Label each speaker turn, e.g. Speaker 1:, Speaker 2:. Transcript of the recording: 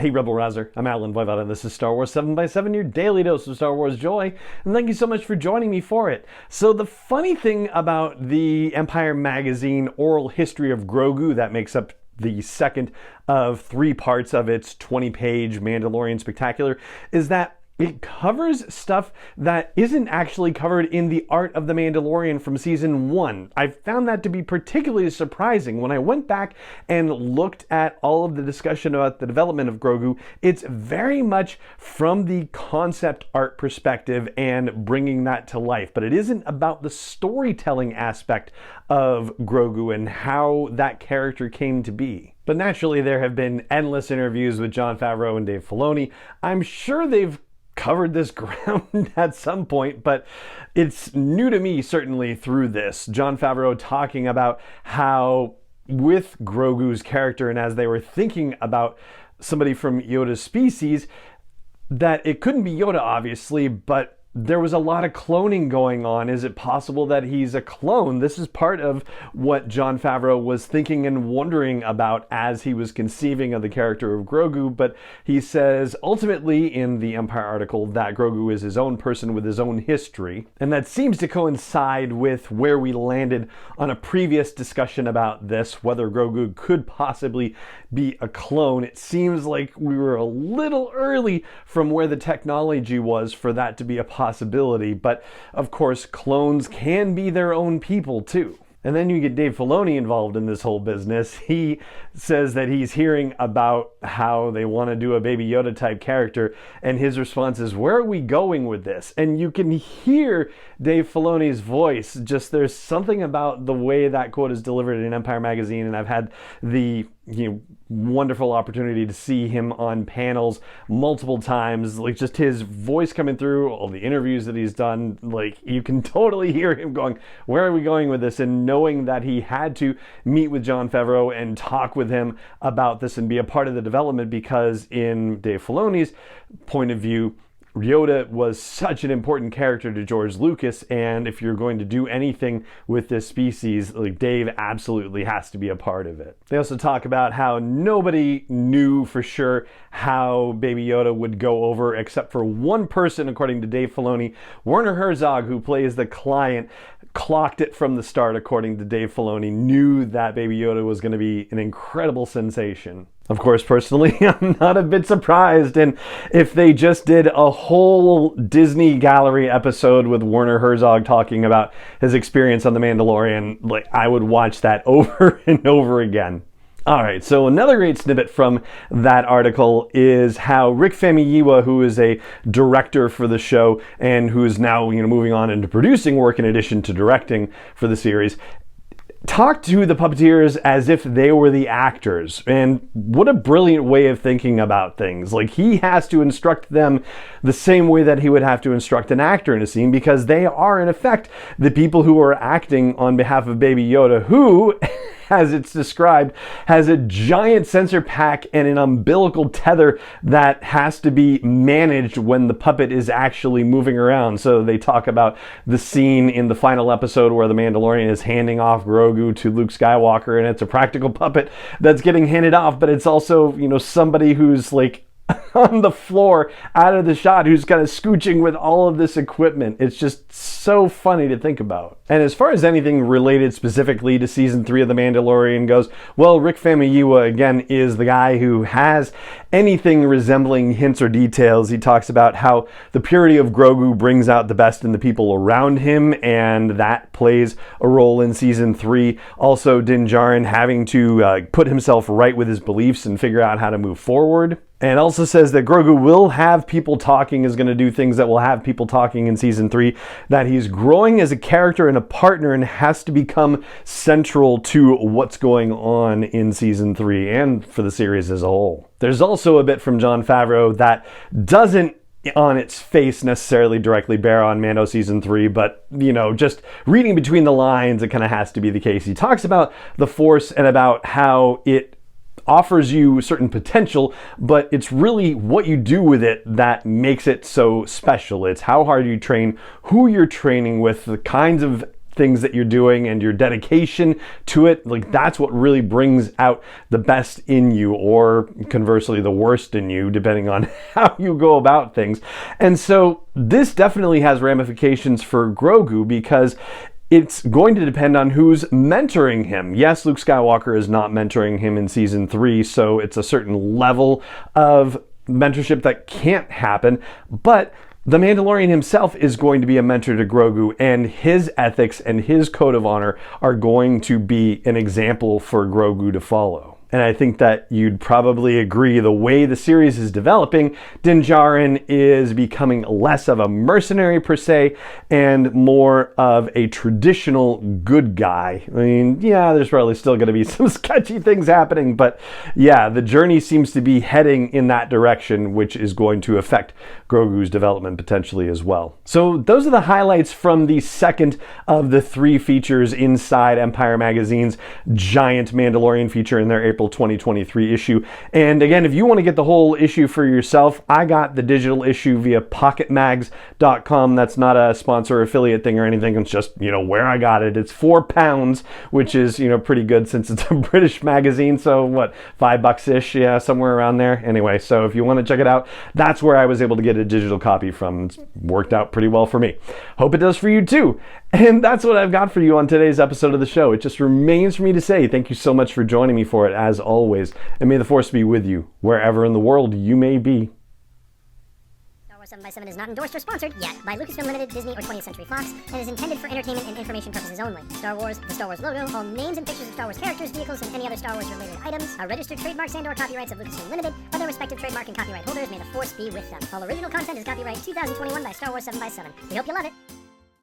Speaker 1: Hey Rebel Rouser, I'm Alan Voivod and this is Star Wars 7x7, your daily dose of Star Wars joy, and thank you so much for joining me for it. So the funny thing about the Empire Magazine oral history of Grogu that makes up the second of 3 parts of its 20-page Mandalorian Spectacular is that it covers stuff that isn't actually covered in the Art of the Mandalorian from season 1. I found that to be particularly surprising. When I went back and looked at all of the discussion about the development of Grogu, it's very much from the concept art perspective and bringing that to life. But it isn't about the storytelling aspect of Grogu and how that character came to be. But naturally, there have been endless interviews with Jon Favreau and Dave Filoni. I'm sure they've covered this ground at some point, but it's new to me certainly through this. Jon Favreau talking about how with Grogu's character and as they were thinking about somebody from Yoda's species, that it couldn't be Yoda obviously, but there was a lot of cloning going on. Is it possible that he's a clone? This is part of what Jon Favreau was thinking and wondering about as he was conceiving of the character of Grogu, but he says ultimately in the Empire article that Grogu is his own person with his own history, and that seems to coincide with where we landed on a previous discussion about this, whether Grogu could possibly be a clone. It seems like we were a little early from where the technology was for that to be a possibility, but of course clones can be their own people too. And then you get Dave Filoni involved in this whole business. He says that he's hearing about how they want to do a Baby Yoda type character, and his response is, where are we going with this? And you can hear Dave Filoni's voice. Just there's something about the way that quote is delivered in Empire Magazine, and I've had the wonderful opportunity to see him on panels multiple times, like just his voice coming through, all the interviews that he's done, like you can totally hear him going, where are we going with this? And knowing that he had to meet with Jon Favreau and talk with him about this and be a part of the development, because in Dave Filoni's point of view, Yoda was such an important character to George Lucas, and if you're going to do anything with this species, like Dave absolutely has to be a part of it. They also talk about how nobody knew for sure how Baby Yoda would go over except for one person, according to Dave Filoni. Werner Herzog, who plays the client, clocked it from the start, according to Dave Filoni, knew that Baby Yoda was going to be an incredible sensation. Of course, personally, I'm not a bit surprised, and if they just did a whole Disney Gallery episode with Werner Herzog talking about his experience on The Mandalorian, like I would watch that over and over again. Alright, so another great snippet from that article is how Rick Famuyiwa, who is a director for the show and who is now moving on into producing work in addition to directing for the series, talked to the puppeteers as if they were the actors. And what a brilliant way of thinking about things. Like, he has to instruct them the same way that he would have to instruct an actor in a scene, because they are in effect the people who are acting on behalf of Baby Yoda, who, as it's described, has a giant sensor pack and an umbilical tether that has to be managed when the puppet is actually moving around. So they talk about the scene in the final episode where the Mandalorian is handing off Grogu to Luke Skywalker, and it's a practical puppet that's getting handed off, but it's also, somebody who's like on the floor out of the shot, who's kind of scooching with all of this equipment. It's just so funny to think about. And as far as anything related specifically to season 3 of The Mandalorian goes, well, Rick Famuyiwa again is the guy who has anything resembling hints or details. He talks about how the purity of Grogu brings out the best in the people around him, and that plays a role in season 3. Also, Din Djarin having to put himself right with his beliefs and figure out how to move forward. And also says that Grogu will have people talking, is going to do things that will have people talking in season 3, that he's growing as a character and a partner and has to become central to what's going on in season 3 and for the series as a whole. There's also a bit from Jon Favreau that doesn't on its face necessarily directly bear on Mando season 3, but just reading between the lines, it kind of has to be the case. He talks about the Force and about how it offers you certain potential, but it's really what you do with it that makes it so special. It's how hard you train, who you're training with, the kinds of things that you're doing and your dedication to it, like that's what really brings out the best in you, or conversely the worst in you, depending on how you go about things. And so this definitely has ramifications for Grogu, because it's going to depend on who's mentoring him. Yes, Luke Skywalker is not mentoring him in season 3, so it's a certain level of mentorship that can't happen, but the Mandalorian himself is going to be a mentor to Grogu, and his ethics and his code of honor are going to be an example for Grogu to follow. And I think that you'd probably agree, the way the series is developing, Din Djarin is becoming less of a mercenary per se and more of a traditional good guy. I mean, yeah, there's probably still going to be some sketchy things happening, but yeah, the journey seems to be heading in that direction, which is going to affect Grogu's development potentially as well. So those are the highlights from the second of the 3 features inside Empire Magazine's giant Mandalorian feature in their April 2023 issue. And again, if you want to get the whole issue for yourself, I got the digital issue via pocketmags.com. That's not a sponsor or affiliate thing or anything. It's just, where I got it. It's £4, which is, pretty good since it's a British magazine. So what, $5-ish? Yeah, somewhere around there. Anyway, so if you want to check it out, that's where I was able to get a digital copy from. It's worked out pretty well for me. Hope it does for you too. And that's what I've got for you on today's episode of the show. It just remains for me to say thank you so much for joining me for it, as always. And may the Force be with you, wherever in the world you may be.
Speaker 2: Star Wars 7x7 is not endorsed or sponsored yet by Lucasfilm Limited, Disney, or 20th Century Fox, and is intended for entertainment and information purposes only. Star Wars, the Star Wars logo, all names and pictures of Star Wars characters, vehicles, and any other Star Wars related items are registered trademarks and/or copyrights of Lucasfilm Limited, or their respective trademark and copyright holders. May the Force be with them. All original content is copyright 2021 by Star Wars 7x7. We hope you love it.